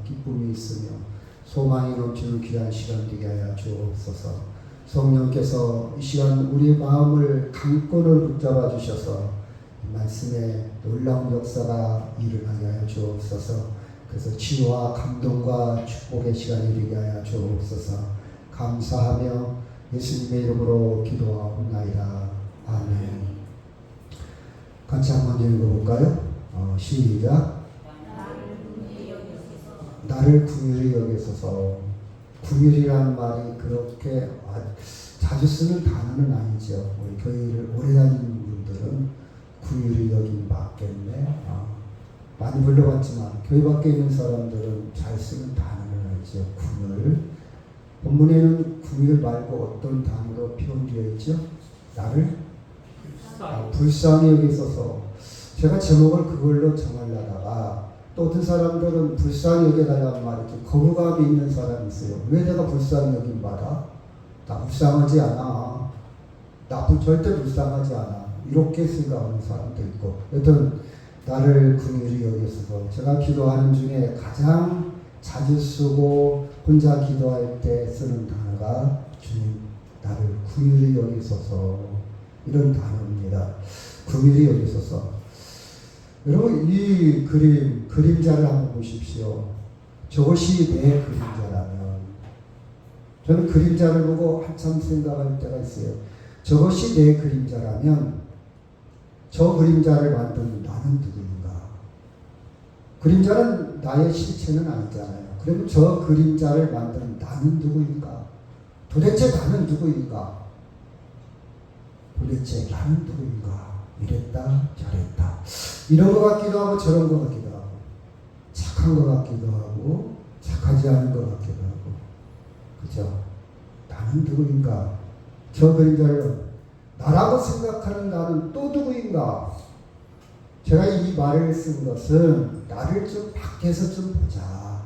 기쁨이 있으며 소망이 넘치는 귀한 시간 되게 하여 주옵소서. 성령께서 이 시간 우리 마음을 강권을 붙잡아 주셔서 말씀에 놀라운 역사가 일어나게 하여 주옵소서. 그래서 치유와 감동과 축복의 시간이 되게 하여 주옵소서. 감사하며 예수님의 이름으로 기도하옵나이다. 아멘. 같이 한번 읽어볼까요? 시작. 나를 긍휼히 여기소서. 긍휼이라는 말이 그렇게 자주 쓰는 단어는 아니죠. 우리 교회를 오래 다니는 분들은 긍휼히 여김 받겠네. 많이 불러봤지만 교회 밖에 있는 사람들은 잘 쓰는 단어는 아니죠. 긍휼. 본문에는 긍휼 말고 어떤 단어로 표현되어 있죠? 나를 불쌍히 여기소서. 제가 제목을 그걸로 정하려다가 또 어떤 사람들은 불쌍히 여겨달라는 말이 좀 거부감이 있는 사람이 있어요. 왜 내가 불쌍히 여김 받아? 나 불쌍하지 않아. 나 절대 불쌍하지 않아. 이렇게 생각하는 사람도 있고, 여튼 나를 긍휼히 여기소서. 제가 기도하는 중에 가장 자주 쓰고 혼자 기도할 때 쓰는 단어가 주님 나를 긍휼히 여기소서, 이런 단어입니다. 긍휼히 여기소서. 여러분 이 그림자를 한번 보십시오. 저것이 내 그림자라면, 저는 그림자를 보고 한참 생각할 때가 있어요. 저것이 내 그림자라면 저 그림자를 만든 나는 누구인가? 그림자는 나의 실체는 아니잖아요. 그러면 저 그림자를 만드는 나는 누구인가? 도대체 나는 누구인가? 도대체 나는 누구인가? 이랬다 저랬다, 이런 것 같기도 하고 저런 것 같기도 하고, 착한 것 같기도 하고 착하지 않은 것 같기도 하고, 그죠? 나는 누구인가? 저 그림자를 나라고 생각하는 나는 또 누구인가? 제가 이 말을 쓴 것은 나를 좀 밖에서 좀 보자.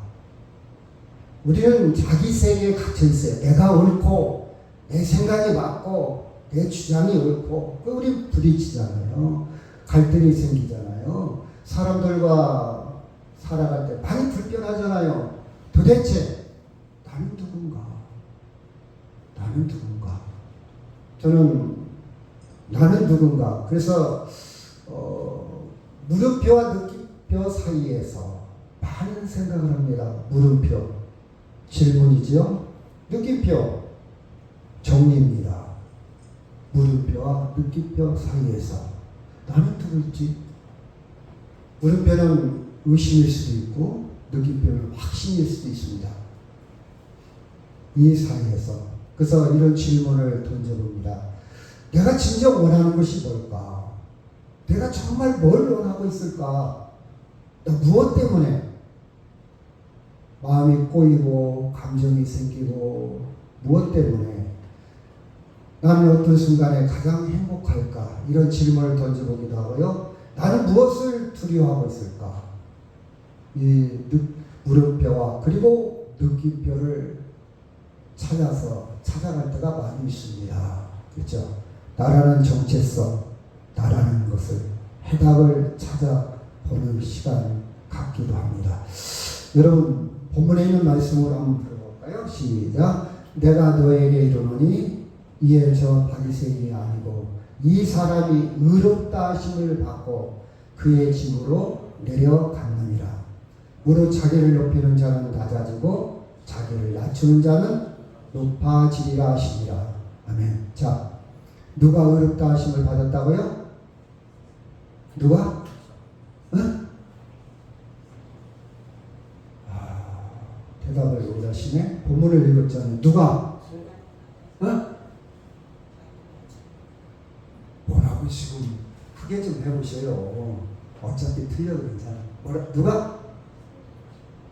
우리는 자기 세계에 갇혀 있어요. 내가 옳고 내 생각이 맞고 내 주장이 옳고, 우리 부딪히잖아요. 갈등이 생기잖아요. 사람들과 살아갈 때 많이 불편하잖아요. 도대체 나는 누군가? 나는 누군가? 저는 나는 누군가? 그래서 물음표와 느낌표 사이에서 많은 생각을 합니다. 물음표 질문이죠. 느낌표 정리입니다. 물음표와 느낌표 사이에서 나는 누굴지. 물음표는 의심일 수도 있고 느낌표는 확신일 수도 있습니다. 이 사이에서. 그래서 이런 질문을 던져봅니다. 내가 진정 원하는 것이 뭘까? 내가 정말 뭘 원하고 있을까? 무엇 때문에 마음이 꼬이고 감정이 생기고, 무엇 때문에 나는 어떤 순간에 가장 행복할까? 이런 질문을 던져보기도 하고요. 나는 무엇을 두려워하고 있을까? 이 물음표와 그리고 느낌표를 찾아갈 때가 많이 있습니다. 그렇죠? 나라는 정체성, 나라는 것을 해답을 찾아보는 시간 같기도 합니다. 여러분 본문에 있는 말씀으로 한번 들어볼까요? 시작. 내가 너에게 이르노니 이에 저 바리새인이 아니고 이 사람이 의롭다 하심을 받고 그의 집으로 내려갔느니라. 무릇 자기를 높이는 자는 낮아지고 자기를 낮추는 자는 높아지리라 하시니라. 아멘. 자, 누가 의롭다 하심을 받았다고요? 누가? 응? 대답을 못 하시네. 본문을 읽었잖아요. 누가? 응? 뭐라고 지금 크게 좀 해보세요. 어차피 틀려도 괜찮아. 누가?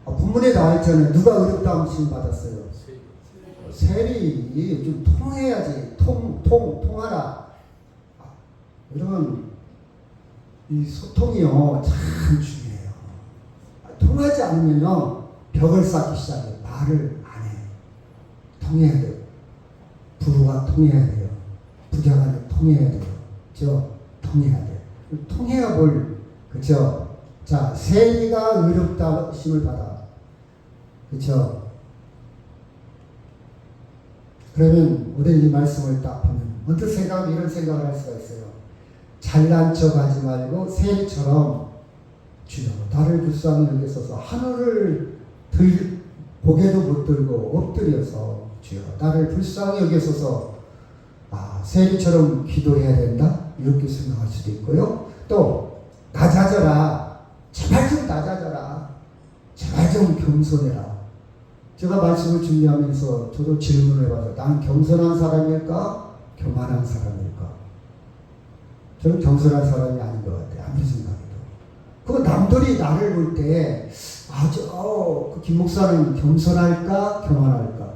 본문에 나와 있잖아요. 누가 의롭다 하심 받았어요? 세리. 좀 통해야지. 통하라. 여러분 이 소통이요 참 중요해요. 통하지 않으면요 벽을 쌓기 시작해요. 말을 안 해. 통해야 돼요. 부부가 통해야 돼요. 부자간에 통해야 돼요. 통해야 돼요. 통해야 뭘, 그죠? 자, 세리가 의롭다 하심을 받아. 그렇죠? 그러면 우리 이 말씀을 딱 보면 언뜻 이런 생각을 할 수가 있어요. 잘난 척하지 말고 세리처럼 주여 나를 불쌍히 여기소서. 하늘을 고개도 못 들고 엎드려서 주여 나를 불쌍히 여기소서. 세리처럼 기도해야 된다 이렇게 생각할 수도 있고요. 또 낮아져라. 제발 좀 낮아져라. 제발 좀 겸손해라. 제가 말씀을 준비하면서 저도 질문을 해봐서 난 겸손한 사람일까? 교만한 사람일까? 저는 겸손한 사람이 아닌 것 같아요. 아무리 생각해도. 그 남들이 나를 볼 때 그 김 목사는 겸손할까? 교만할까?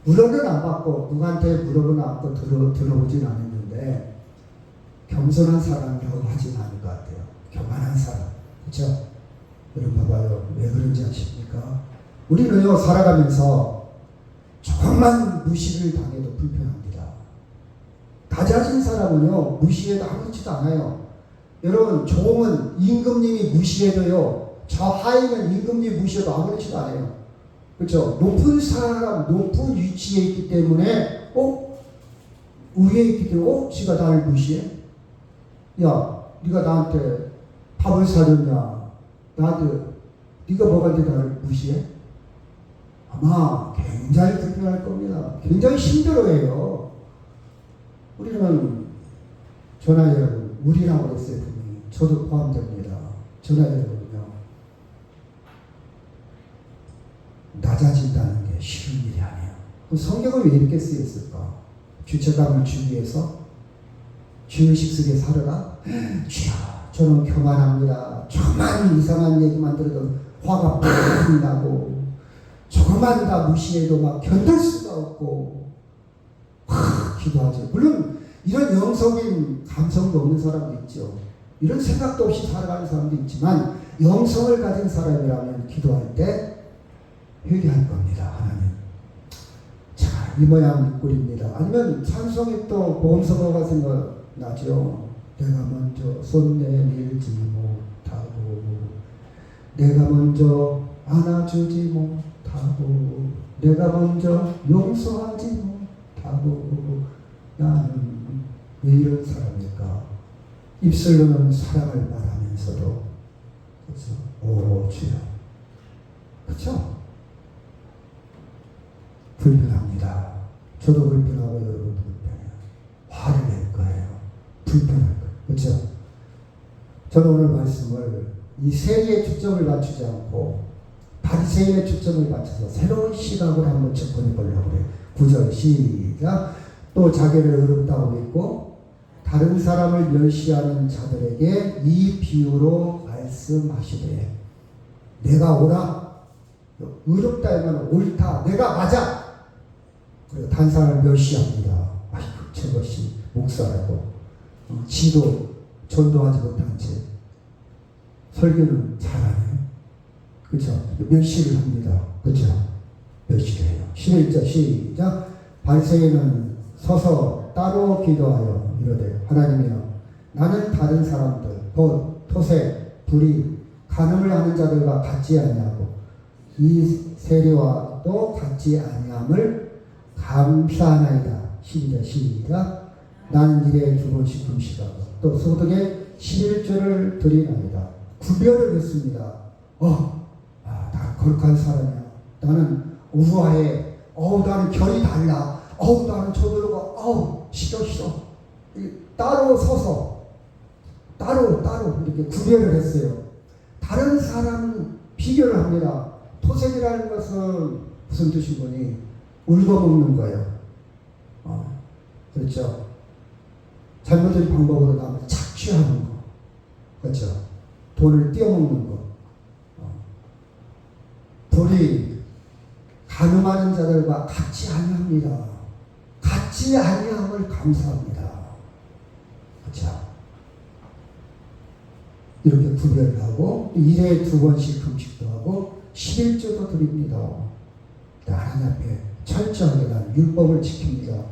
물어는 안 받고 누구한테 물어보는 않고 들어보진 않았는데 겸손한 사람이라고 하진 않을 것 같아요. 교만한 사람. 그렇죠? 여러분 봐봐요. 왜 그런지 아십니까? 우리는요 살아가면서 조금만 무시를 당해도 불편합니다. 낮아진 사람은요 무시해도 아무렇지도 않아요. 여러분 종은 임금님이 무시해도요 저 하인은 임금님 무시해도 아무렇지도 않아요. 그렇죠? 높은 사람, 높은 위치에 있기 때문에 위에 있기 때문에 지가 나를 무시해? 야, 네가 나한테 밥을 사줬냐? 나한테 네가 뭐가는데 나를 무시해? 아마 굉장히 불편할 겁니다. 굉장히 힘들어해요. 우리는 저나 여러분, 우리라고 그랬어요. 분명히. 저도 포함됩니다. 저나 여러분요. 낮아진다는 게 쉬운 일이 아니에요. 그럼 성경은 왜 이렇게 쓰였을까? 주체감을 주기 위해서 주의식 속에 살아라? 주여, 저는 교만합니다. 조금만 이상한 얘기만 들어도 화가 팍 나고 조금만 다 무시해도 막 견딜 수가 없고 기도하죠. 물론 이런 영성인 감성도 없는 사람도 있죠. 이런 생각도 없이 살아가는 사람도 있지만 영성을 가진 사람이라면 기도할 때 회개할 겁니다. 하나님. 자, 이 모양 꼴입니다. 아니면 찬송이 또 보험서가 생각나죠. 내가 먼저 손 내밀지 못하고 내가 먼저 안아주지 못하고 내가 먼저 용서하지 못하고 나는 왜 이런 사람일까? 입술로는 사랑을 말하면서도 그렇죠? 오 주여. 그렇죠? 불편합니다. 저도 불편하고 여러분도 불편해요. 화를 낼 거예요. 불편할 거예요. 그렇죠? 저는 오늘 말씀을 이 세리의 초점을 맞추지 않고 바리새인의 초점을 맞춰서 새로운 시각을 한번 접근해 보려고 해요. 9절 시작. 또 자기를 의롭다고 믿고 다른 사람을 멸시하는 자들에게 이 비유로 말씀하시되 내가 옳아. 의롭다 하면 옳다. 내가 맞아. 그리고 다른 사람을 멸시합니다. 아이고 저것이 목사라고 지도 전도하지 못한 채 설교는 잘하네. 그렇죠? 멸시를 합니다. 그렇죠? 멸시를 해요. 11절 시작. 바리새인은 서서 따로 기도하여 이르되 하나님이여 나는 다른 사람들 곧 토색, 불의, 간음을 하는 자들과 같지 아니하고 이 세리와도 같지 아니함을 감사하나이다. 12절 시작. 나는 일에 2번씩 금식하고 또 소득에 11조를 드리나이다. 구별을 했습니다. 나는 거룩한 사람이야. 나는 우아해. 나는 결이 달라. 나는 저들과 싫어. 따로 서서 따로 이렇게 구별을 했어요. 다른 사람 비교를 합니다. 토색이라는 것은 무슨 뜻인 거니? 울거먹는 거예요. 그렇죠. 잘못된 방법으로 남을 착취하는 거. 그렇죠. 돈을 떼어먹는 거. 불이 간음하는 자들과 같지 아니합니다. 같지 아니함을 감사합니다. 그렇죠. 이렇게 구별을 하고 1회에 2번씩 금식도 하고 11조도 드립니다. 하나님 앞에 철저하게 난 율법을 지킵니다.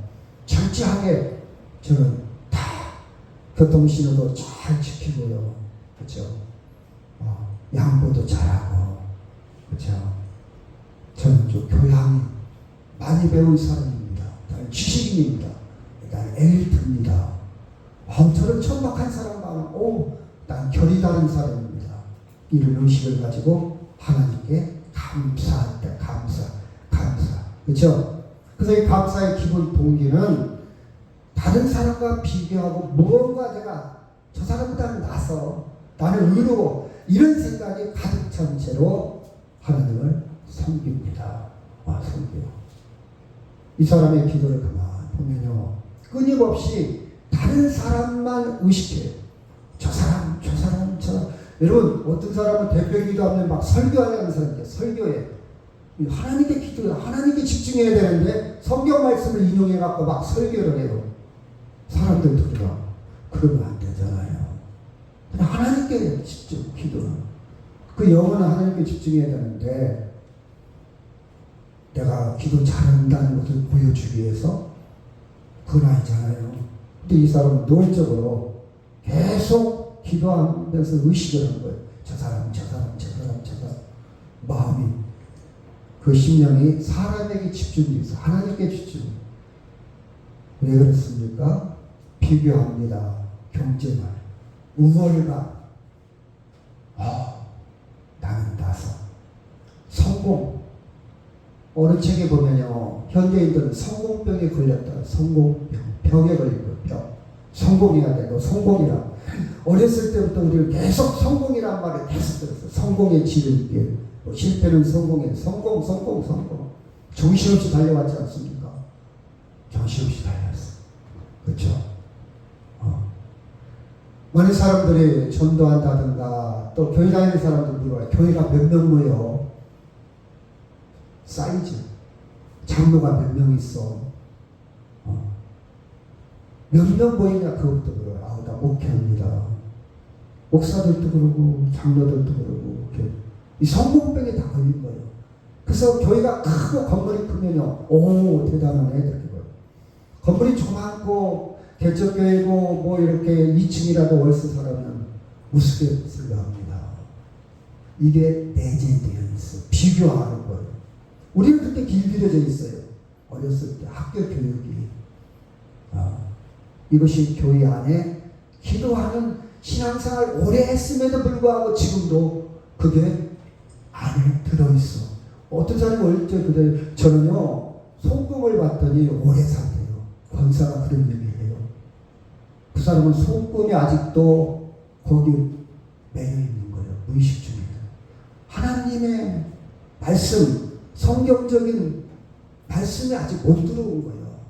철저하게 저는 다 교통신호도 잘 지키고요. 그렇죠. 양보도 잘하고 그렇죠. 저는 좀 교양이 많이 배운 사람입니다. 나는 지식인입니다. 나는 엘리트입니다. 저런 천박한 사람 많아. 난 결이 다른 사람입니다. 이런 의식을 가지고 하나님께 감사할 때 감사. 그렇죠? 그래서 이 감사의 기본 동기는 다른 사람과 비교하고 무언가 내가 저 사람보다는 나서 나는 의로워 이런 생각이 가득 찬 채로 하나님을 섬깁니다. 섬겨요. 이 사람의 기도를 가만 보면요, 끊임없이 다른 사람만 의식해요. 저 사람. 여러분, 어떤 사람은 대표 기도하면 막 설교하려는 사람인데 설교해. 하나님께 기도해. 하나님께 집중해야 되는데 성경 말씀을 인용해갖고 막 설교를 해요. 사람들 들으라. 그러면 안 되잖아요. 그냥 하나님께 집중, 기도는. 그 영혼은 하나님께 집중해야 되는데 내가 기도 잘한다는 것을 보여주기 위해서 그건 아니잖아요. 근데 이 사람은 노골적으로 계속 기도하면서 의식을 한 거예요. 저 사람. 마음이, 그 심령이 사람에게 집중돼 있어. 하나님께 집중. 왜 그렇습니까? 비교합니다. 경쟁할. 우월감. 나는 나서. 성공. 어느 책에 보면요, 현대인들은 성공병에 걸렸다. 성공병. 병에 걸린 거예요. 병. 성공해야 돼. 너 성공이라. 어렸을 때부터 우리를 계속 성공이란 말을 계속 들었어. 성공의 지름길. 실패는 성공해. 성공. 정신없이 달려왔지 않습니까? 정신없이 달려왔어. 그렇죠? 많은 사람들이 전도한다든가 또 교회 다니는 사람들 물어요. 교회가 몇 명 모여? 사이즈. 장로가 몇 명 있어? 몇 명 모이냐? 그것부터 물어요. 나 목회합니다. 목사들도 그러고 장로들도 그러고 이 성공병에 다 걸린 거예요. 그래서 교회가 크고 건물이 크면요, 대단하네 이렇게 봐요. 건물이 조그맣고 개척교회고 이렇게 2층이라도 월세 사라면 우스갯소리를 합니다. 이게 내재되어 있어. 비교하는 거예요. 우리는 그때 길들여져 있어요. 어렸을 때 학교 교육이. 이것이 교회 안에 기도하는 신앙생활 오래 했음에도 불구하고 지금도 그게 안에 들어있어. 어떤 사람이 어릴 때 그래, 저는요, 소금을 봤더니 오래 산대요. 권사가 그런 얘기를 해요. 그 사람은 소금이 아직도 거기 매여 있는 거예요. 무의식 중에. 하나님의 말씀, 성경적인 말씀이 아직 못 들어온 거예요.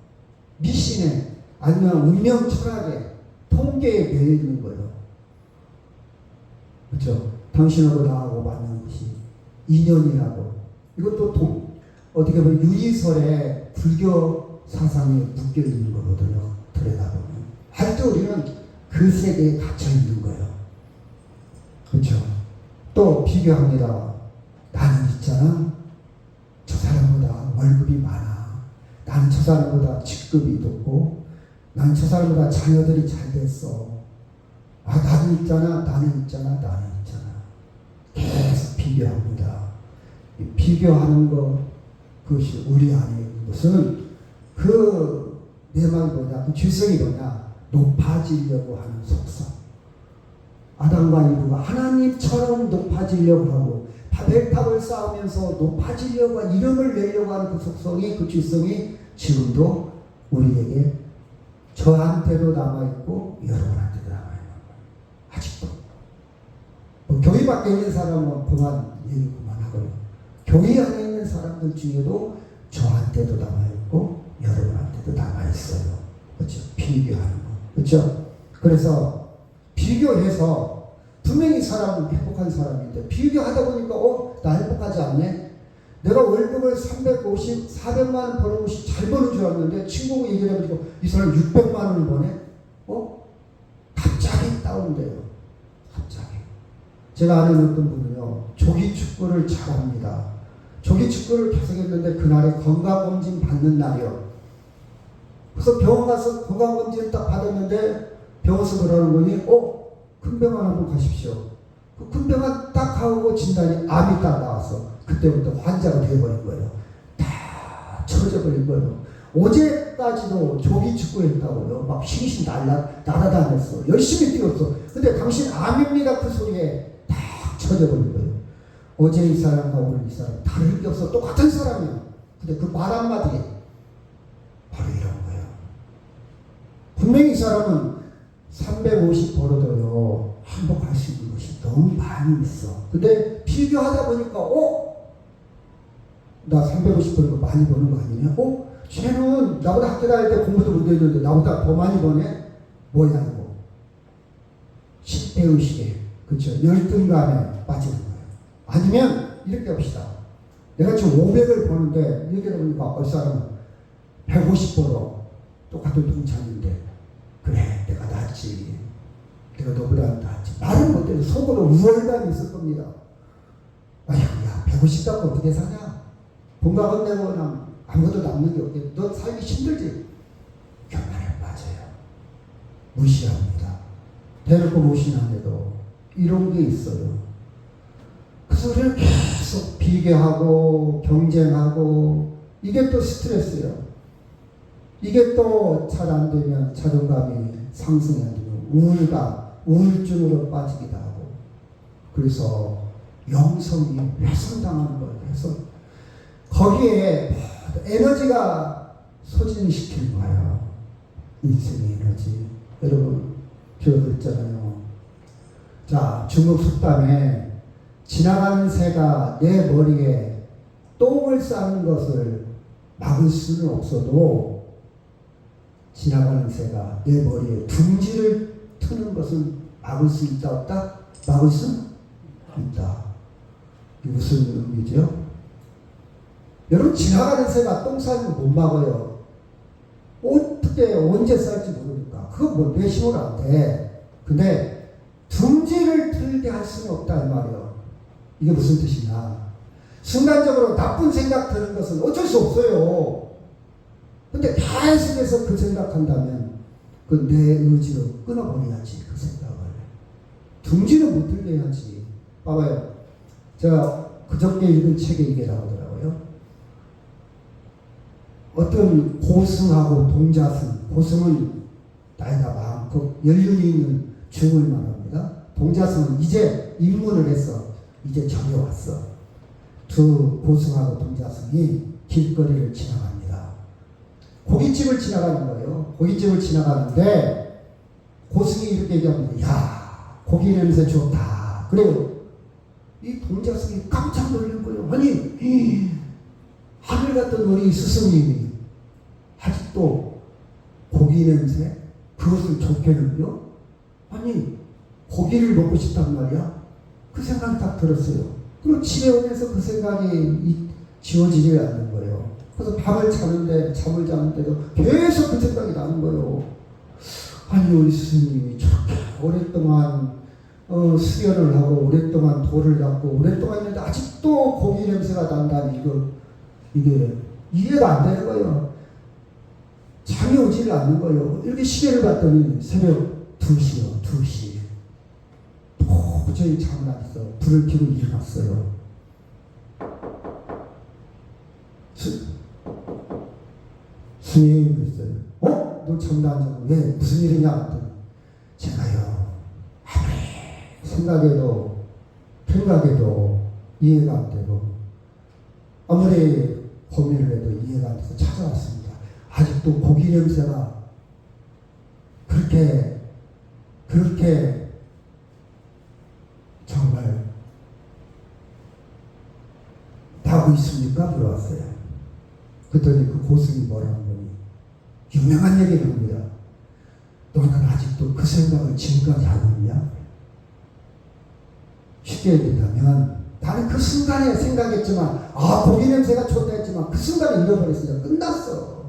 미신에, 아니면 운명 철학에, 통계에 매여 있는 거예요. 그렇죠? 당신하고 나하고 만난 것이 인연이라고. 이것도 어떻게 보면 유리설에 불교 사상에 묶여 있는 거거든요. 들여다보면. 할 때 우리는 그 세계에 갇혀 있는 거예요. 그렇죠? 또 비교합니다. 나는 있잖아. 저 사람보다 월급이 많아. 나는 저 사람보다 직급이 높고, 나는 저 사람보다 자녀들이 잘 됐어. 나는 있잖아. 계속 비교합니다. 비교하는 것, 그것이 우리 안에 있는 것은 그 내막이 뭐냐, 그 질성이 뭐냐, 높아지려고 하는 속성. 아담과 이브가 하나님처럼 높아지려고 하고 바벨탑을 쌓으면서 높아지려고 하는, 이름을 내려고 하는 그 속성이, 그 질성이 지금도 우리에게, 저한테도 남아있고 여러분한테도 남아있는 거예요. 아직도. 교회 밖에 있는 사람은 얘기 그만하고요. 교회 안에 있는 사람들 중에도 저한테도 남아있고 여러분한테도 남아있어요. 그렇죠? 비교하는 거. 그렇죠? 그래서 비교해서 분명히 사람은 행복한 사람인데 비교하다 보니까 나 행복하지 않네? 내가 월급을 350, 400만 원 버는 것이 잘 버는 줄 알았는데 친구가 얘기를 해가지고 이 사람 600만 원을 버네? 갑자기 다운돼요. 갑자기. 제가 아는 어떤 분은요, 조기 축구를 잘합니다. 조기 축구를 계속 했는데 그날에 건강검진 받는 날이요. 그래서 병원 가서 건강검진 딱 받았는데 병원에서 그러는 거니, 큰 병원 한번 가십시오. 그 군병원 딱 하고 진단이 암이 딱 나왔어. 그때부터 환자가 되어버린 거예요. 다 처져버린 거예요. 어제까지도 조기 축구했다고요. 막 싱싱 날아다녔어. 열심히 뛰었어. 근데 당신 암입니다. 그 소리에 딱 처져버린 거예요. 어제 이 사람과 오늘 이 사람 다른 게 없어. 똑같은 사람이야. 근데 그 말 한마디에 바로 이런 거예요. 분명히 이 사람은 350 벌어도요 행복할 수 있는 것이 너무 많이 있어. 근데 비교하다 보니까 나 350 버는 거 많이 버는 거 아니냐? 쟤는 나보다 학교 다닐 때 공부도 못했는데 나보다 더 많이 버네? 뭐야 이거? 10대 의식에 그렇죠? 열등감에 빠지는 거예요. 아니면 이렇게 합시다. 내가 지금 500을 버는데 얘기해 보니까 이 사람은 150 벌어. 똑같은 동창인데 그래 내가 낫지. 내가 너보다 낫지. 말은 못해도 속으로 우월감이 있을 겁니다. 아휴 야 150 갖고 어떻게 사냐? 본가건 내고 아무것도 남는 게 없겠. 너 살기 힘들지? 교만에 빠져요. 무시합니다. 대놓고 무시 안 해도 이런 게 있어요. 그 소리를 계속 비교하고 경쟁하고 이게 또 스트레스예요. 이게 또 잘 안 되면 자존감이 상승이 안 되면 우울감, 우울증으로 빠지기도 하고 그래서 영성이 훼손당하는 거예요. 훼손. 거기에 에너지가 소진시키는 거예요. 인생의 에너지. 여러분 들었잖아요. 자, 중국 속담에 지나가는 새가 내 머리에 똥을 싸는 것을 막을 수는 없어도 지나가는 새가 내 머리에 둥지를 트는 것은 막을 수 있다 없다? 막을 수 있다. 이게 무슨 의미죠? 여러분 지나가는 새가 똥 싸는 거 못 막아요. 어떻게 언제 쌀지 모르니까. 그거 뭐 뇌심으로 안 돼. 근데 둥지를 틀게 할 수는 없다 이 말이에요. 이게 무슨 뜻이냐. 순간적으로 나쁜 생각 드는 것은 어쩔 수 없어요. 근데 계속해서 그 생각한다면 그 내 의지로 끊어버려야지 그 생각을. 둥지는 못 들게 해야지. 봐봐요. 제가 그저께 읽은 책에 이게 나오더라고요. 어떤 고승하고 동자승. 고승은 나이가 많고 연륜이 있는 중을 말합니다. 동자승은 이제 입문을 했어. 이제 절에 왔어. 두 고승하고 동자승이 길거리를 지나갑니다. 고깃집을 지나가는 거예요. 고깃집을 지나가는데 고승이 이렇게 얘기합니다. 야, 고기 냄새 좋다. 그래요. 이 동자승이 깜짝 놀란 거예요. 아니, 하늘 같은 우리 스승님이 아직도 고기 냄새? 그것을 좋게 느껴? 아니, 고기를 먹고 싶단 말이야? 그 생각이 딱 들었어요. 그리고 집에 오면서 그 생각이 지워지지 않는 거예요. 그래서 밤을 자는데, 잠을 자는데도 계속 그 생각이 나는 거예요. 아니, 우리 스승님이 저렇게 오랫동안 수련을 하고, 오랫동안 도를 닦고, 오랫동안 했는데, 아직도 고기 냄새가 난다니, 이게 이해가 안 되는 거예요. 잠이 오지를 않는 거예요. 이렇게 시계를 봤더니 새벽 2시요, 2시. 도저히 잠을 안 했어. 불을 켜고 일어났어요. 스님 그랬어요. 너 잠도 안 자고 왜? 무슨 일이냐? 했더니 제가요 아무리 생각해도 이해가 안 되고 아무리 고민을 해도 이해가 안 돼서 찾아왔습니다. 아직도 고기 냄새가 그렇게 정말 나고 있습니까? 물어왔어요. 그랬더니 그 고승이 뭐라는 거니? 유명한 얘기를 합니다. 너는 아직도 그 생각을 지금까지 하고 있냐? 쉽게 얘기하면 나는 그 순간에 생각했지만 고기 냄새가 좋다 했지만 그 순간에 잃어버렸으니까 끝났어.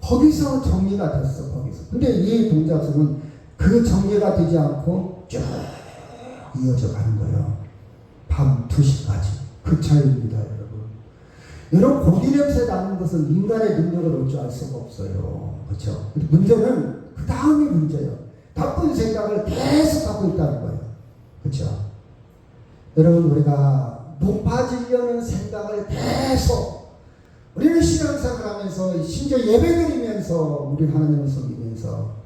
거기서 정리가 됐어. 거기서. 근데 이 동작성은 그 정리가 되지 않고 쭉 이어져 가는 거예요. 밤 2시까지. 그 차이입니다, 여러분. 여러분, 고기 냄새 나는 것은 인간의 능력을 어찌할 수가 없어요. 그렇죠? 문제는 그 다음이 문제예요. 나쁜 생각을 계속 갖고 있다는 거예요. 그렇죠? 여러분, 우리가 높아지려는 생각을 계속 우리는 신앙생활하면서 심지어 예배드리면서 우리 하나님을 섬기면서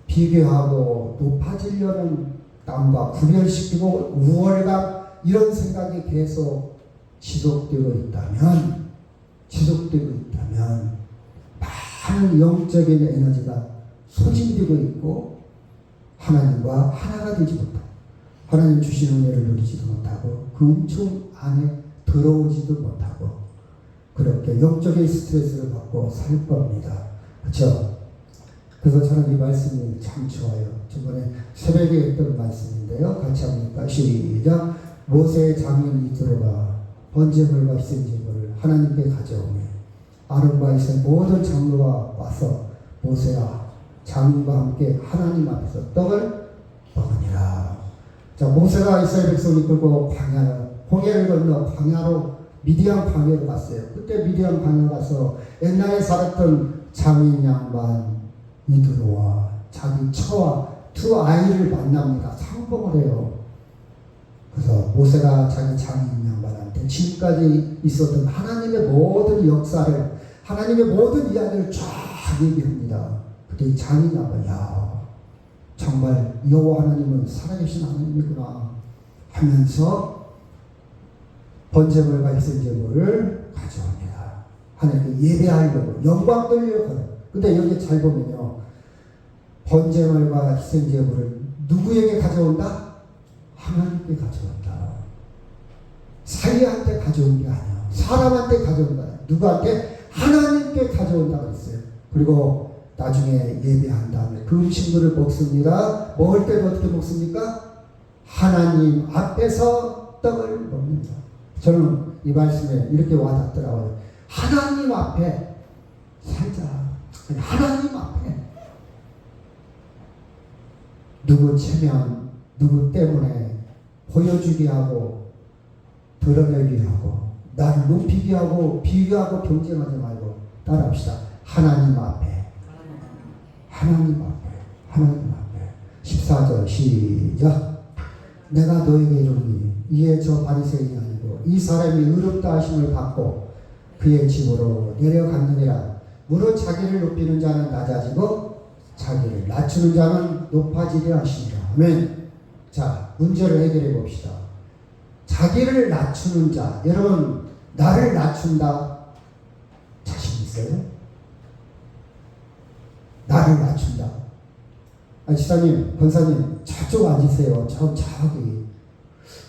비교하고 높아지려는 남과 구별시키고 우월감 이런 생각이 계속 지속되고 있다면 많은 영적인 에너지가 소진되고 있고 하나님과 하나가 되지 못하고 하나님 주신 은혜를 누리지도 못하고 그 은총 안에 들어오지도 못하고 그렇게 영적인 스트레스를 받고 살 겁니다. 그렇죠? 그래서 저는 이 말씀이 참 좋아요. 저번에 새벽에 했던 말씀인데요. 같이 합니까? 시작. 모세의 장인 이드로가 번제물과 희생제물을 하나님께 가져오매 아론과 이스라엘 모든 장로가 와서 모세와 장인과 함께 하나님 앞에서 떡을 먹으니라. 자, 모세가 이스라엘 백성을 이끌고 홍해를 건너 광야로 미디안 광야로 갔어요. 그때 미디안 광야 가서 옛날에 살았던 장인 양반 이드로와 자기 처와 두 아이를 만납니다. 상봉을 해요. 그래서 모세가 자기 장인 양반한테 지금까지 있었던 하나님의 모든 역사를 하나님의 모든 이야기를 쫙 얘기합니다. 그때 이 장인 양반 야 정말 여호와 하나님은 살아계신 하나님이구나 하면서 번제물과 희생제물을 가져옵니다. 하나님께 예배하려고 영광 돌리려고. 근데 여기 잘 보면요. 번제물과 희생제물을 누구에게 가져온다? 하나님께 가져온다. 사이한테 가져온 게 아니야. 사람한테 가져온다. 누구한테? 하나님께 가져온다 그랬어요. 그리고 나중에 예배한 다음에 그 음식물을 먹습니다. 먹을 때도 어떻게 먹습니까? 하나님 앞에서 떡을 먹는다. 저는 이 말씀에 이렇게 와닿더라고요. 하나님 앞에 살자. 하나님 앞에 누구 체면, 누구 때문에 보여주게 하고 드러내게 하고 나를 높이게 하고 비교하고 경쟁하지 말고 따라합시다. 하나님 앞에 하나님 앞에 14절 시작. 내가 너에게 이르노니 이에 저 바리새인이 아니고 이 사람이 의롭다 하심을 받고 그의 집으로 내려갔느니라. 무릇 자기를 높이는 자는 낮아지고 자기를 낮추는 자는 높아지리라 하시니라. 아멘. 자, 문제를 해결해 봅시다. 자기를 낮추는 자, 여러분 나를 낮춘다 자신 있어요? 나를 낮춘다. 지사님, 권사님 저쪽 앉으세요. 저기.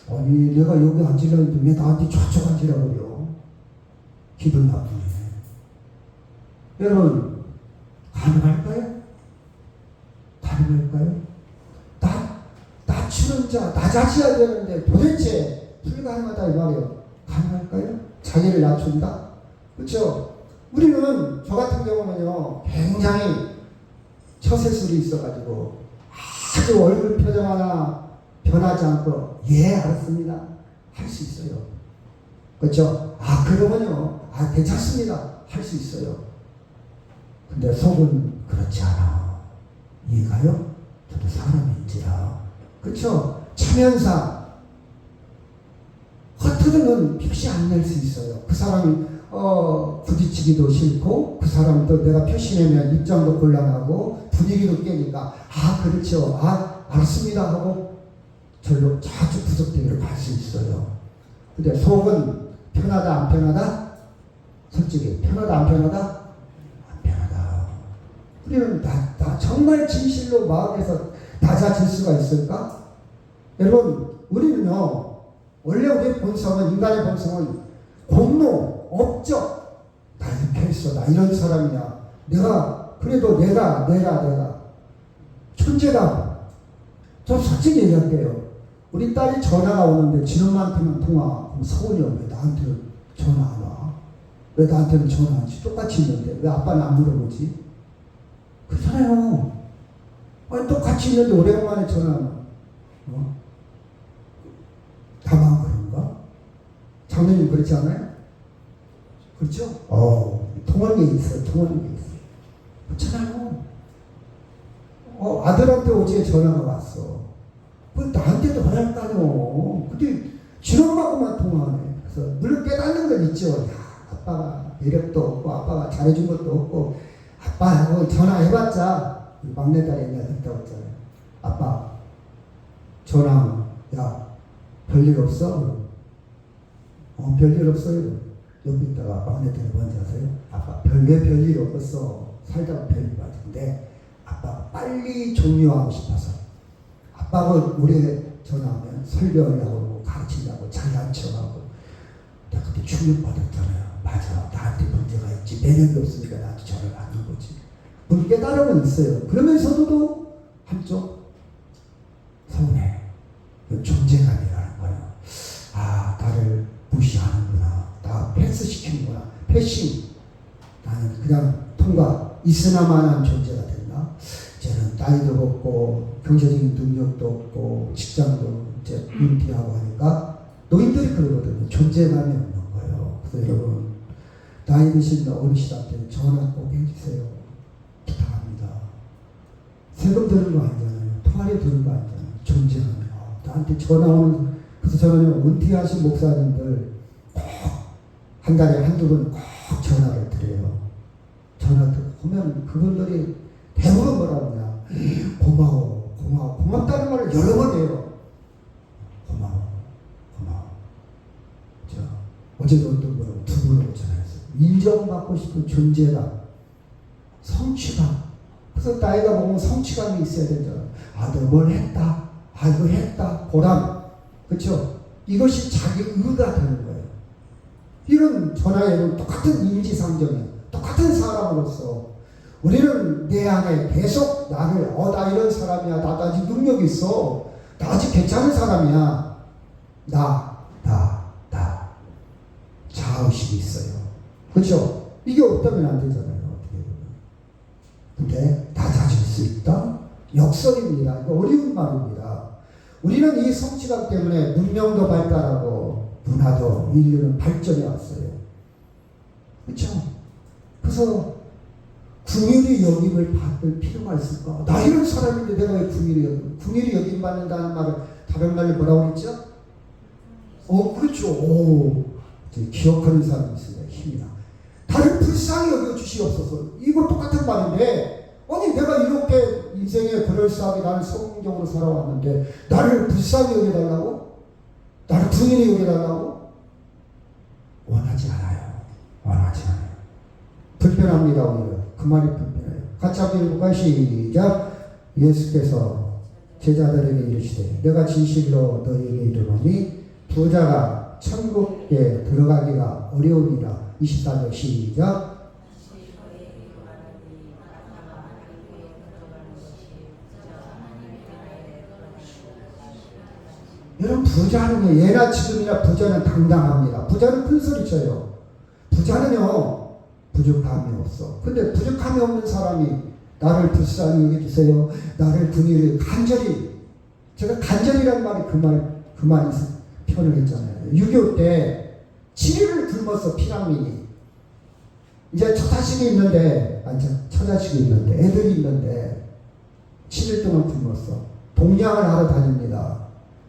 아니 내가 여기 앉으려고 했는데 왜 나한테 저쪽 앉으라고 그래요? 기분 나쁘네. 여러분 가능할까요? 낮추는 자, 낮아져야 되는데 도대체 불가능하다 이 말이에요. 가능할까요? 자기를 낮춘다? 그렇죠? 우리는 저 같은 경우는요 굉장히 처세술이 있어가지고 아주 얼굴 표정 하나 변하지 않고 예 알았습니다 할 수 있어요. 그렇죠? 그러면요 괜찮습니다 할 수 있어요. 근데 속은 그렇지 않아. 이해가요? 저도 사람인지라. 그렇죠? 체면상 겉으로는 표시 안 낼 수 있어요. 그 사람이 부딪히기도 싫고 그 사람도 내가 표시내면 입장도 곤란하고 분위기도 깨니까 그렇죠. 알았습니다 하고 절로 자주 구석대기로 갈 수 있어요. 근데 속은 편하다 안 편하다? 솔직히 편하다 안 편하다? 안 편하다. 우리는 나 정말 진실로 마음에서 낮아질 수가 있을까? 여러분 우리는요 원래 우리의 본성은 인간의 본성은 공로, 업적 나 이렇게 했어 나 이런 사람이야 그래도 내가 존재감. 저 솔직히 얘기할게요. 우리 딸이 전화가 오는데 지놈한테만 통화 그럼 서운이 왜 나한테 전화 안 와? 왜 나한테는 전화 안 지? 똑같이 있는데 왜 아빠는 안 물어보지? 그렇잖아요. 똑같이 있는데 오래간만에 전화 안 와. 다만 그런가? 장로님 그렇지 않아요? 그렇죠? 통하는 게 있어요. 그렇잖아요. 아들한테 어제 전화가 왔어. 나한테도 말할까요? 근데 아빠하고만 통화하네. 그래서 물론 깨닫는 건 있죠. 야, 아빠가 매력도 없고 아빠가 잘해준 것도 없고 아빠하고 전화해봤자 막내딸이 옛날에 그랬다고 했잖아요. 아빠 전화 야 별일 없어? 별일 없어요. 옆에 있다가 막내딸이 뭔지 아세요? 아빠 별일 없었어. 살다가 별일 맞은데 아빠가 빨리 종료하고 싶어서 아빠가 오래 전화하면 설교하려고 가르치려고 자기 앉혀가고 내가 그때 충격받았잖아요. 맞아, 나한테 문제가 있지. 매력이 없으니까 나한테 전화를 안 하는 거지. 물론 깨달음은 있어요. 그러면서도 한쪽 서운해. 존재감이라는 거예요. 아, 나를 무시하는구나. 나 패스시키는구나. 패싱. 나는 그냥 통과. 있으나마한 존재가 된다. 이제는 나이도 없고 경제적인 능력도 없고 직장도 이제 은퇴하고 하니까 노인들이 그러거든요. 존재감이 없는 거예요. 그래서 여러분 나이 드신 어르신한테 전화 꼭 해주세요. 부탁합니다. 세금 드는 거 아니잖아요. 통화료 드는 거 아니잖아요. 존재감이. 나한테 전화 오는. 그래서 저는 은퇴하신 목사님들 꼭 한 달에 한두 번 꼭 전화를 드려요. 전화 보면 그분들이 대부분 뭐라고 하냐. 고마워. 고맙다는 말을 여러 번 해요. 고마워. 어제도 어떤 분하고 두 분하고 전화했어요. 인정받고 싶은 존재감, 성취감. 그래서 나이가 먹으면 성취감이 있어야 되잖아. 아, 너 뭘 했다. 아, 이거 했다. 보람. 그렇죠? 이것이 자기 의가 되는 거예요. 이런 전화에는 똑같은 인지상정이에요. 똑같은 사람으로서 우리는 내 안에 계속 나를 나 이런 사람이야. 나도 아직 능력이 있어. 나 아직 괜찮은 사람이야. 나 자의식이 있어요. 그렇죠? 이게 없다면 안 되잖아요. 어떻게 보면. 근데 낮아질 수 있다? 역설입니다. 이거 어려운 말입니다. 우리는 이 성취감 때문에 문명도 발달하고 문화도 인류는 발전해 왔어요. 그렇죠? 그래서 궁일이 여김을 받을 필요가 있을까? 나 이런 사람인데 내가 왜 궁일이 여김 받는다는 말을 다른 말로 뭐라고 했죠? 그렇죠. 기억하는 사람이 있습니다. 힘이 나. 다른 불쌍히 여겨주시옵소서. 이거 똑같은 말인데, 아니 내가 이렇게 인생에 그럴싸하게 나는 성공적으로 살아왔는데 나를 불쌍히 여겨달라고? 나를 궁일이 여겨달라고? 원하지 않아요. 불편합니다. 오히려 그 말이 불편해요. 같이 한번 읽어볼까요? 시작. 예수께서 제자들에게 이르시되 내가 진실로 너희에게 이르노니 부자가 천국에 들어가기가 어려우니라. 24절 시작. 여러분 부자는 예나 지금이나 부자는 당당합니다. 부자는 큰 소리 쳐요. 부자는요 부족함이 없어. 근데 부족함이 없는 사람이 나를 불쌍히 여겨주세요. 나를 궁일히 간절히. 제가 간절이란 말이 그 말이 표현을 했잖아요. 6.25 때 7일을 굶었어. 피난민이. 이제 처자식이 있는데 애들이 있는데 7일 동안 굶었어. 동양을 하러 다닙니다.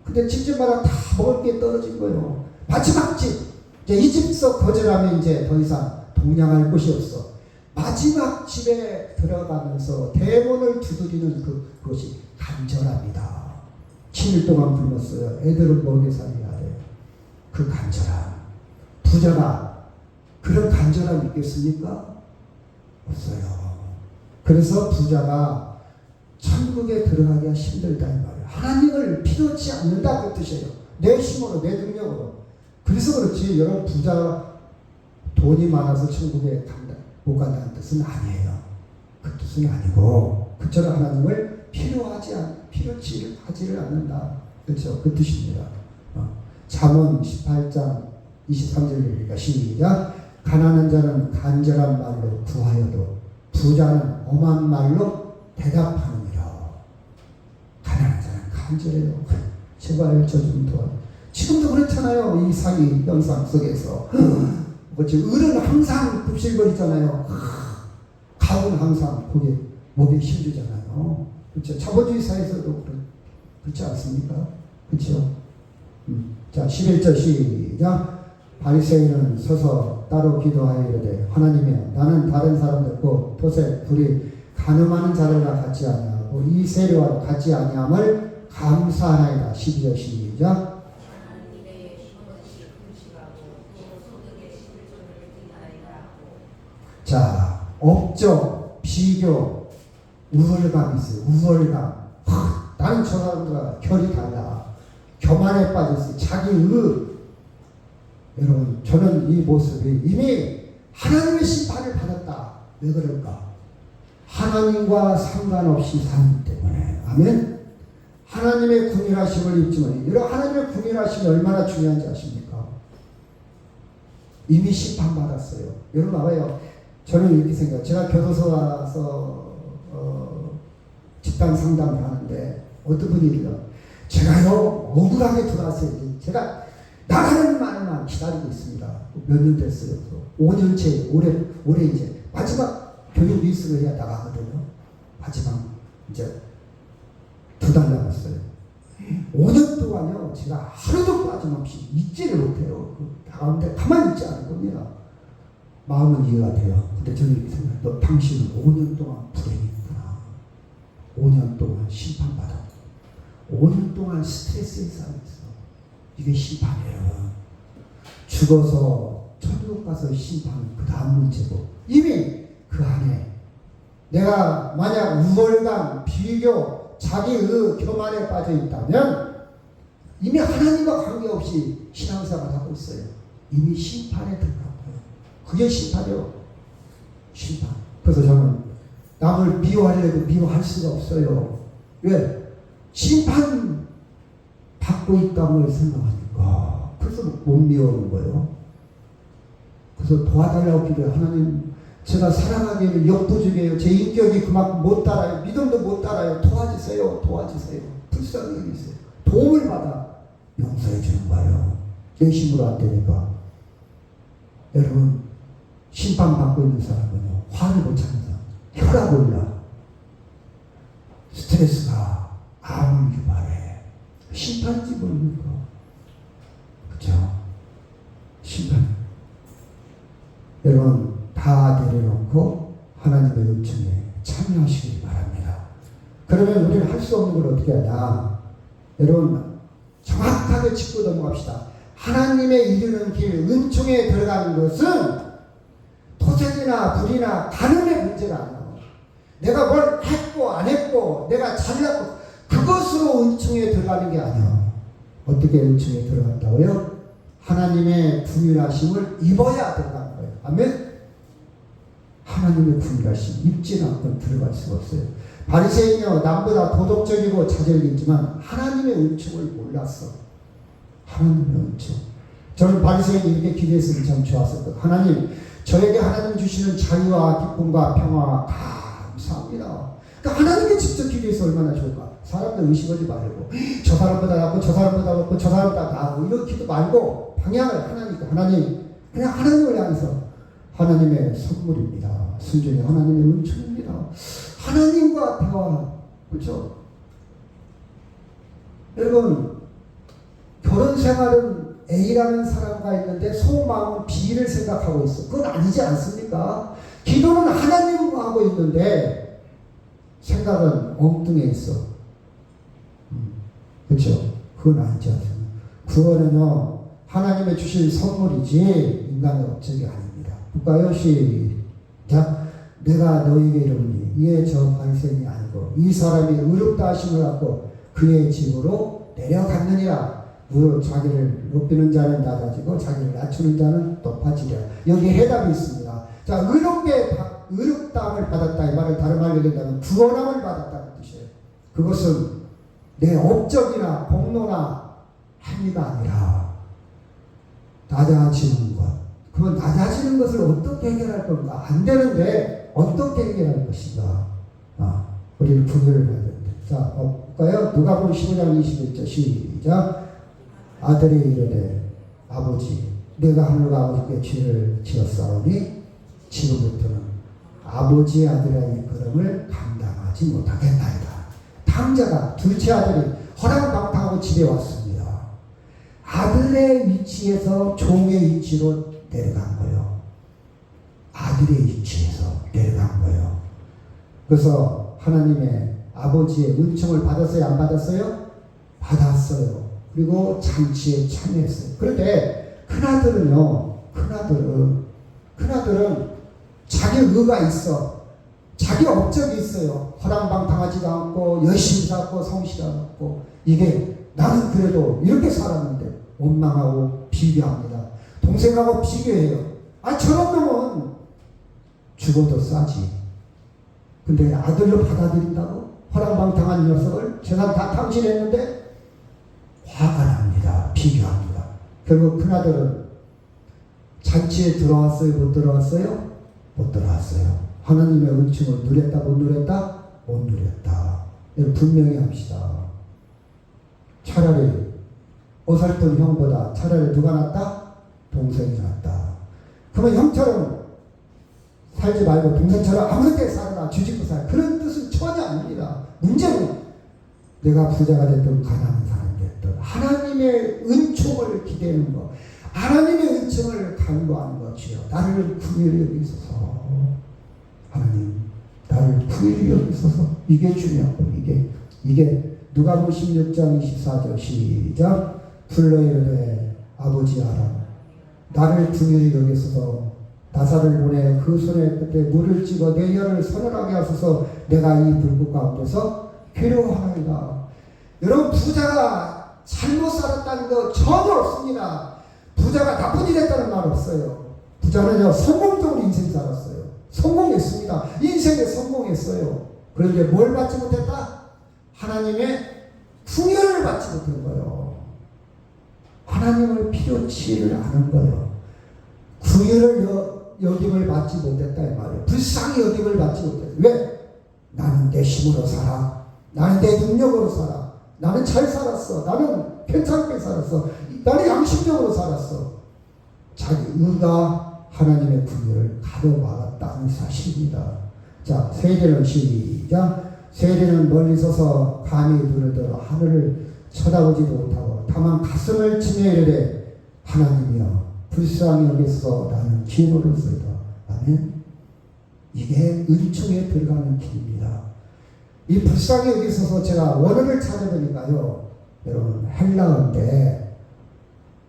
근데 집집마다 다 먹을 게 떨어진 거예요. 마지막 집. 이제 이 집서 거절하면 이제 더 이상 동양할 곳이 없어. 마지막 집에 들어가면서 대문을 두드리는 그것이 간절합니다. 7일 동안 굶었어요. 애들은 먹여 살려야 돼요. 그 간절함. 부자가 그런 간절함이 있겠습니까? 없어요. 그래서 부자가 천국에 들어가기가 힘들다 이 말이에요. 하나님을 필요치 않는다 그 뜻이에요. 내 힘으로 내 능력으로. 그래서 그렇지 여러분 부자 돈이 많아서 천국에 못 간다는 뜻은 아니에요. 그 뜻은 아니고 그처럼 하나님을 필요치 하지를 않는다. 그렇죠? 그 뜻입니다. 잠언 18장 23절이니까 시작. 가난한 자는 간절한 말로 구하여도 부자는 엄한 말로 대답하느니라. 가난한 자는 간절해요. 제발 저 좀 도와. 지금도 그렇잖아요. 이 사기 현상 속에서. 을은 항상 굽실거리잖아요. 갑은 항상 목에 힘주잖아요. 그렇죠. 자본주의 사회에서도 그렇지 않습니까? 그렇죠. 자, 11절 시작. 바리새인은 서서 따로 기도하여 이르되 하나님이여 나는 다른 사람들과 토색 불이 간음하는 자들과 같지 아니하고 이 세례와 같지 아니함을 감사하나이다. 12절 시작. 자, 업적, 비교, 우월감이 있어요. 우월감. 나는 저 사람들과 결이 달라. 교만에 빠졌어요. 자기의. 여러분, 저는 이 모습이 이미 하나님의 심판을 받았다. 왜 그럴까? 하나님과 상관없이 사는 때문에. 아멘? 하나님의 군일하심을 입지만, 여러분, 하나님의 군일하심이 얼마나 중요한지 아십니까? 이미 심판받았어요. 여러분, 봐봐요. 저는 이렇게 생각해요. 제가 교도소 와서 집단 상담을 하는데 어떤 분이 이래요. 제가요 억울하게 들어왔어요. 제가 나가는 말만 기다리고 있습니다. 몇 년 됐어요. 5년째 올해 이제 마지막 교육 리스트를 해야 나가거든요. 마지막 이제 2달 남았어요. 5년 동안요 제가 하루도 빠짐없이 잊지를 못해요. 나가는데 가만히 있지 않을 겁니다. 마음은 이해가 돼요. 근데 저는 이렇게 생각해요. 너 당신은 5년 동안 불행했구나. 5년 동안 심판받았고 5년 동안 스트레스에 쌓였어. 이게 심판이에요. 죽어서 천국 가서 심판은 그 다음 문제고 이미 그 안에 내가 만약 우월감, 비교, 자기의 교만에 빠져 있다면 이미 하나님과 관계없이 신앙생활을 하고 있어요. 이미 심판에 들어가고요. 그게 심판이요. 심판. 그래서 저는 남을 미워하려고 미워할 수가 없어요. 왜? 심판 받고 있다고 생각하니까. 그래서 못 미워하는 거예요. 그래서 도와달라고 기도해요. 하나님, 제가 사랑하기에는 역부족이에요. 제 인격이 그만큼 못 따라요. 믿음도 못 따라요. 도와주세요. 도와주세요. 불쌍히 여기세요. 도움을 받아 용서해 주는 거예요. 내 힘으로 안 되니까. 여러분, 심판받고 있는 사람은요, 화를 못 참는 사람, 혈압 올라, 스트레스가 암을 유발해. 심판인지 모르니까. 그쵸? 심판. 여러분, 다 내려놓고 하나님의 은총에 참여하시기 바랍니다. 그러면 우리는 할 수 없는 걸 어떻게 하냐? 여러분, 정확하게 짚고 넘어갑시다. 하나님의 이르는 길, 은총에 들어가는 것은 토색이나 불이나 간음의 문제가 아니에요. 내가 뭘 했고 안 했고 내가 잘났고 그것으로 은총에 들어가는 게 아니에요. 어떻게 은총에 들어간다고요? 하나님의 분일하심을 입어야 들어가는 거예요. 아멘? 하나님의 분일하심 입지 않고 들어갈 수가 없어요. 바리새인이요 남보다 도덕적이고 자질이 있지만 하나님의 은총을 몰랐어. 하나님의 은총. 저는 바리새인이 이렇게 기도했으면 참 좋았을 거예요. 하나님, 저에게 하나님 주시는 자유와 기쁨과 평화 감사합니다. 그러니까 하나님께 직접 기도해서 얼마나 좋을까? 사람들 의식하지 말고 저 사람보다 낫고 저 사람보다 낫고 저 사람보다 나고 이런 기도 말고 방향을 하나님 그냥 하나님을 향해서 하나님의 선물입니다. 순전히 하나님의 은총입니다. 하나님과 대화. 그렇죠? 여러분, 결혼 생활은 A라는 사람과 있는데 속마음은 B를 생각하고 있어. 그건 아니지 않습니까? 기도는 하나님과 하고 있는데 생각은 엉뚱해 있어. 그렇죠? 그건 아니지 않습니까? 구원은요 하나님의 주신 선물이지 인간의 업적이 아닙니다. 볼까요? 시작. 내가 너에게 이르노니 이에 저 바리새인이 아니고 이 사람이 의롭다 하심을 갖고 그의 집으로 내려갔느니라. 무릇 자기를 높이는 자는 낮아지고 자기를 낮추는 자는 높아지랴. 여기 해답이 있습니다. 자, 의롭다함을 받았다 이 말을 다른 말로 얘기한다면 구원함을 받았다는 뜻이에요. 그것은 내 업적이나 공로나 행위가 아니라 낮아지는 것. 그건 낮아지는 것을 어떻게 해결할 건가? 안 되는데 어떻게 해결할 것인가? 우리는 분별을 해야 됩니다. 자, 볼까요? 누가복음 15장 21절 시작. 아들이 이르되 아버지 내가 하늘과 아버지께 죄를 지었사오니 지금부터는 아버지의 아들의 일컬음을 감당하지 못하겠나이다. 탕자가 둘째 아들이 허랑방탕하고 집에 왔습니다. 아들의 위치에서 종의 위치로 내려간 거예요. 아들의 위치에서 내려간 거예요. 그래서 하나님의 아버지의 은총을 받았어요? 안 받았어요? 받았어요. 그리고 잔치에 참여했어요. 그런데 큰아들은 자기 의가 있어. 자기 업적이 있어요. 허랑방탕하지도 않고 열심히 살고 성실하고 않고, 이게 나는 그래도 이렇게 살았는데 원망하고 비교합니다. 동생하고 비교해요. 저런 놈은 죽어도 싸지. 근데 아들로 받아들인다고? 허랑방탕한 녀석을 재산 다 탕진했는데 화가 납니다. 비교합니다. 결국 큰아들은 잔치에 들어왔어요? 못 들어왔어요? 못 들어왔어요. 하나님의 은총을 누렸다? 못 누렸다? 못 누렸다. 여러분 분명히 합시다. 차라리 어설픈 형보다 차라리 누가 낫다? 동생이 낫다. 그러면 형처럼 살지 말고 동생처럼 아무렇게 살아라, 쥐짓고 살아, 그런 뜻은 전혀 아닙니다. 문제는 내가 부자가 됐든 가난한 사람이 됐든 하나님의 은총을 기대는 것, 하나님의 은총을 간구하는 것이요. 나를 긍휼히 여기소서. 하나님 나를 긍휼히 여기소서. 이게 중요하고, 이게 누가복음 16장 24절 시작. 불러 이르되 아버지 아라 나를 긍휼히 여기소서. 나사를 보내 그 손에 끝에 물을 찍어 내 혀를 서늘하게 하소서. 내가 이 불꽃 가운데서 괴로워하나이다. 여러분, 부자가 잘못 살았다는 거 전혀 없습니다. 부자가 나쁜 일 했다는 말 없어요. 부자는요, 성공적으로 인생 살았어요. 성공했습니다. 인생에 성공했어요. 그런데 뭘 받지 못했다? 하나님의 풍요를 받지 못한 거예요. 하나님을 필요치를 않은 거예요. 긍휼을 여김을 받지 못했다 이 말이에요. 불쌍히 여김을 받지 못했다. 왜? 나는 내 힘으로 살아. 나는 내 능력으로 살아. 나는 잘 살았어. 나는 괜찮게 살았어. 나는 양심적으로 살았어. 자기 의가 하나님의 긍휼을 가로막았다는 사실입니다. 자, 세례는 시작. 세례는 멀리 서서 감히 눈을 들어 하늘을 쳐다보지도 못하고 다만 가슴을 치며 이르되 하나님이여 불쌍히 여기서 나는 기노로소이다. 아멘. 이게 은총에 들어가는 길입니다. 이 불쌍히 여기 있어서 제가 원어를 찾아보니까요, 여러분 헬라어인데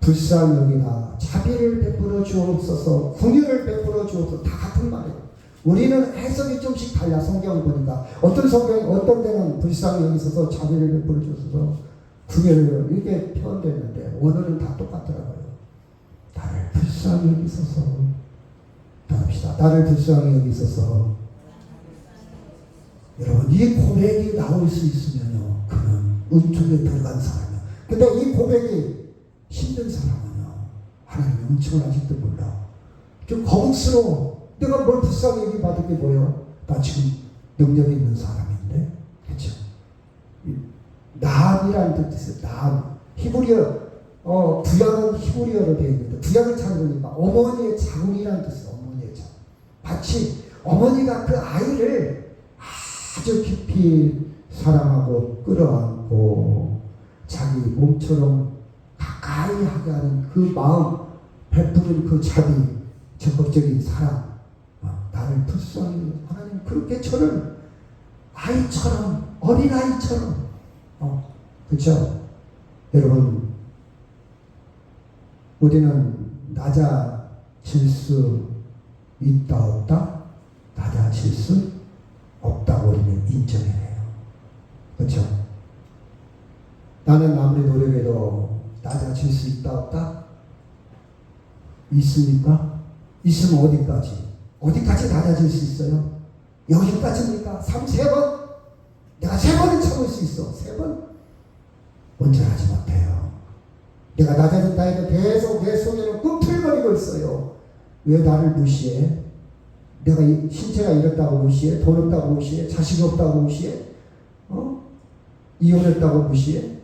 불쌍히 여기나 자비를 베풀어 주옵소서, 긍휼을 베풀어 주옵소서 다 같은 말이에요. 우리는 해석이 좀씩 달라. 성경을 보니까 어떤 성경이 어떤 데는 불쌍히 여기 있어서 자비를 베풀어 주옵소서, 긍휼을 이렇게 표현됐는데 원어는 다 똑같더라고요. 나를 불쌍히 여기 있어서, 합시다. 나를 불쌍히 여기 있어서. 여러분, 이 고백이 나올 수 있으면요, 그는 은총에 들어간 사람이야. 근데 이 고백이 힘든 사람은요, 하나님의 은총을 아직도 몰라. 좀 거북스러워. 내가 뭘 불쌍히 여기 받은 게 뭐예요? 나 지금 능력이 있는 사람인데, 그렇죠? 나함이라는 뜻이 있어요. 나함. 히브리어, 구약은 히브리어로 되어 있는데, 구약을 찾아보니까 어머니의 자궁이라는 뜻이에요. 어머니의 자궁. 마치 어머니가 그 아이를 아주 깊이 사랑하고 끌어안고 자기 몸처럼 가까이 하게 하는 그 마음, 베푸는 그 자비, 적극적인 사랑. 나를 불쌍히, 하나님 그렇게 저를 아이처럼, 어린아이처럼, 그렇죠? 여러분, 우리는 낮아질 수 있다 없다? 낮아질 수 없다고 우리는 인정해야 해요. 그렇죠? 나는 아무리 노력해도 낮아질 수 있다 없다? 있습니까? 있으면 어디까지? 어디까지 낮아질 수 있어요? 여기까지입니까? 3번? 내가 3번은 참을 수 있어. 3번? 온전하지 못해요. 내가 낮아졌다 해도 계속 내 속에는 꿈틀거리고 있어요. 왜 나를 무시해? 내가 신체가 이렇다고 무시해? 돈 없다고 무시해? 자식 없다고 무시해? 이혼했다고 무시해?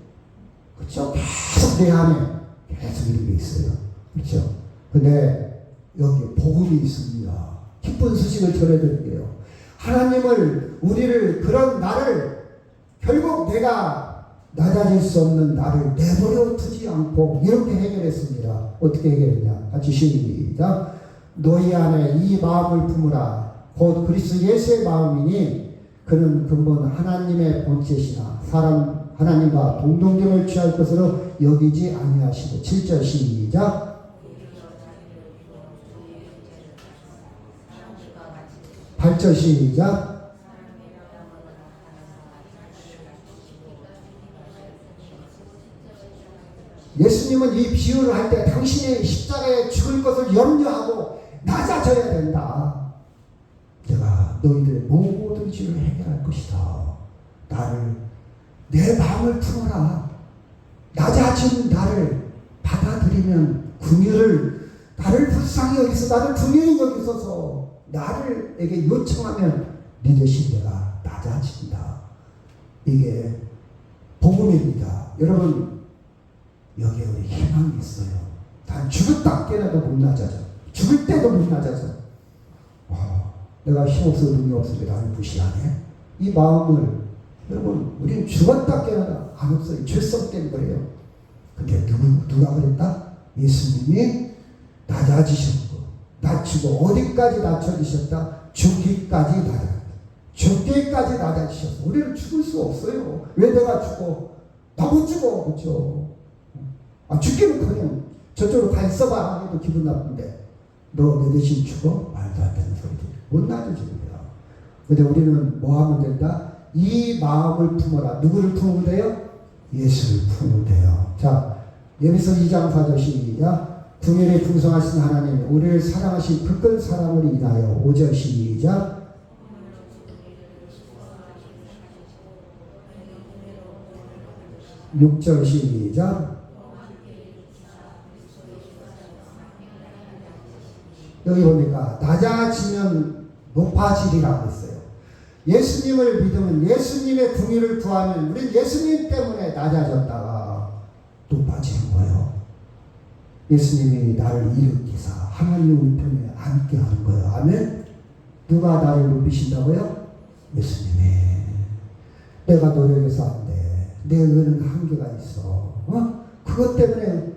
그렇죠? 계속 내 안에 계속 이렇게 있어요. 그렇죠? 근데 여기 복음이 있습니다. 기쁜 소식을 전해드릴게요. 하나님을, 우리를, 그런 나를 결국 내가 낮아질 수 없는 나를 내버려 두지 않고 이렇게 해결했습니다. 어떻게 해결했냐? 같이 시작. 너희 안에 이 마음을 품으라. 곧 그리스도 예수의 마음이니 그는 근본 하나님의 본체시나 사람 하나님과 동등됨을 취할 것으로 여기지 아니하시고. 7절 시작. 8절 시작. 예수님은 이 비유를 할 때 당신의 십자가에 죽을 것을 염려하고 낮아져야 된다. 내가 너희들의 모든 죄를 해결할 것이다. 나를 내 마음을 품어라. 낮아진 나를 받아들이면 긍휼을 나를 불쌍히 여기서 나를 긍휼히 여기소서 나를에게 요청하면 네 대신 내가 낮아진다. 이게 복음입니다. 여러분 여기에 우리 희망이 있어요. 단 죽었다 깨어나도 못 낮아져. 죽을 때도 못 낮아져. 내가 힘없어 능력 없으면 나를 무시하네. 이 마음을 여러분 우리는 죽었다 깨어나도 안 없어요. 죄성 때문에 그래요. 근데 누가 그랬다? 예수님이 낮아지셨고 낮추고 어디까지 낮춰지셨다? 죽기까지 낮아졌다. 죽기까지 낮아지셨어. 우리는 죽을 수 없어요. 왜 내가 죽어? 나 못 죽어. 그렇죠? 죽기는 그냥 저쪽으로 가 있어봐 해도 기분 나쁜데 너 내 대신 죽어? 말도 안 되는 소리들. 못 놔줘집니다. 근데 우리는 뭐 하면 된다? 이 마음을 품어라. 누구를 품으면 돼요? 예수를 품으면 돼요. 자, 에베소 2장 4절 시작. 궁일에 풍성하신 하나님 우리를 사랑하신 그 큰 사랑을 인하여. 5절 시작. 6절 시작. 여기 보니까 낮아지면 높아지리라고 했어요. 예수님을 믿으면 예수님의 궁의를 구하면 우리는 예수님 때문에 낮아졌다가 높아지는 거예요. 예수님이 나를 일으키사 하나님 우편에 앉게 하는 거예요. 아멘. 누가 나를 높이신다고요? 예수님이. 내가 노력해서 안 돼. 내 의는 한계가 있어. 그것 때문에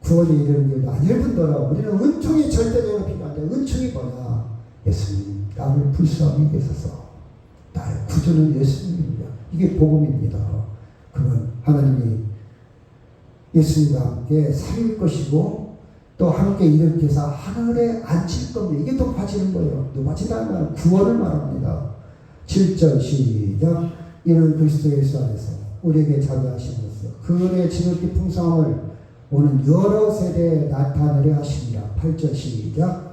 구원이 이르는 길도 아닐 뿐더러 우리는 은총이 절대적으로 필요한데 은총이 뭐냐? 예수님 나를 불쌍히 계셔서 나의 구주는 예수님입니다. 이게 복음입니다. 그건 하나님이 예수님과 함께 살릴 것이고 또 함께 일으켜서 하늘에 앉힐 겁니다. 이게 높아지는 거예요. 높아진다는 건 구원을 말합니다. 7절 시작. 이는 그리스도 예수 안에서 우리에게 자비하심으로써 그 은혜의 지극히 풍성함을 오는 여러 세대에 나타내려 하십니다. 8절 시작.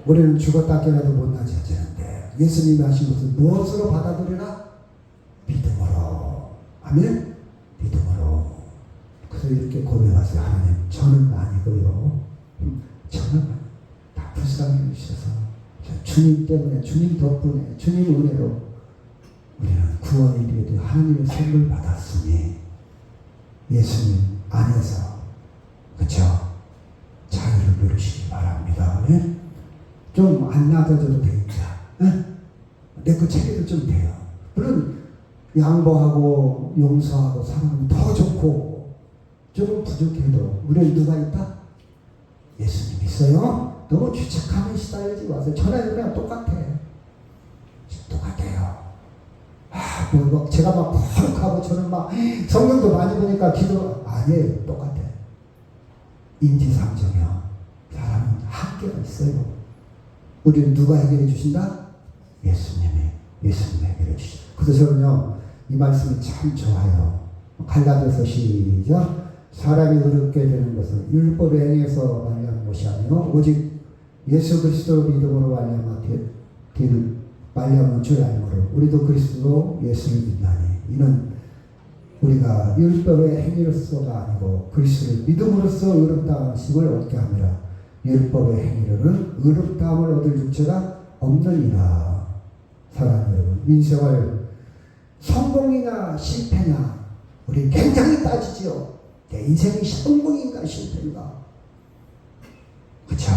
우리는 죽었다 깨어나도 못 낮아지는데 예수님이 하신 것은 무엇으로 받아들이라? 믿음으로. 아멘? 믿음으로. 그래서 이렇게 고백하세요. 하나님 저는 아니고요. 저는 다 불쌍히 여기셔서 주님 때문에 주님 덕분에 주님 은혜로 우리는 구원이 되어 하나님의 선물 받았으니 예수님 안에서 그쵸? 자유를 누리시기 바랍니다. 네? 좀 안 낮아져도 됩니다. 네? 내 거 체계도 좀 돼요. 물론 양보하고 용서하고 사랑하면 더 좋고 조금 부족해도 우리는 누가 있다? 예수님 있어요. 너무 죄책감에 시달리지 마세요. 전화해보면 똑같아. 똑같아요. 제가 막 거룩하고 저는 막 성경도 많이 보니까 기도 아니에요. 똑같아. 인지상정이요. 사람은 한계가 있어요. 우리는 누가 해결해 주신다? 예수님이 해결해 주시죠. 그래서 저는요 이 말씀이 참 좋아요. 갈라디아서 시작. 사람이 의롭게 되는 것은 율법의 행위에서 말미암은 것이 아니요 오직 예수 그리스도 믿음으로 말미암은 줄 알므로 우리도 그리스도 예수를 믿나니 이는 우리가 율법의 행위로서가 아니고 그리스도를 믿음으로써 의롭다함을 얻게 함이라. 율법의 행위로는 의롭다함을 얻을 육체가 없느니라. 사랑하는 여러분, 인생을 성공이나 실패냐 우리 굉장히 따지지요. 내 인생이 성공인가 실패인가? 그쵸?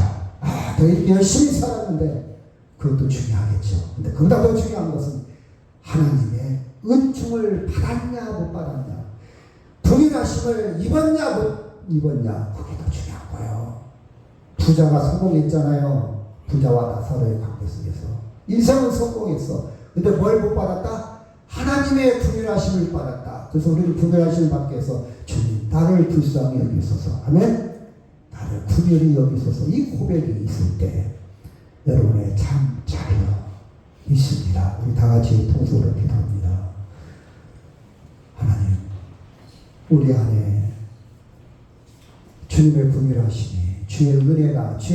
더 이렇게 열심히 살았는데 그것도 중요하겠죠. 근데 그보다 더 중요한 것은 하나님의 은총을 받았냐 못 받았냐, 부인하심을 입었냐 못 입었냐, 그게 더 중요한 거예요. 부자가 성공했잖아요. 부자와 나사로의 관계 속에서 인생은 성공했어. 근데 뭘 못 받았다? 하나님의 부인하심을 받았다. 그래서 우리는 부인하심을 받기 위해서 주님 나를 불쌍히 여기소서, 아멘. 나를 구별히 여기소서, 이 고백이 있을 때 여러분의 참 자유 있습니다. 우리 다 같이 통속으로 기도합니다. 하나님, 우리 안에 주님의 긍휼하심이, 주의 은혜가, 주의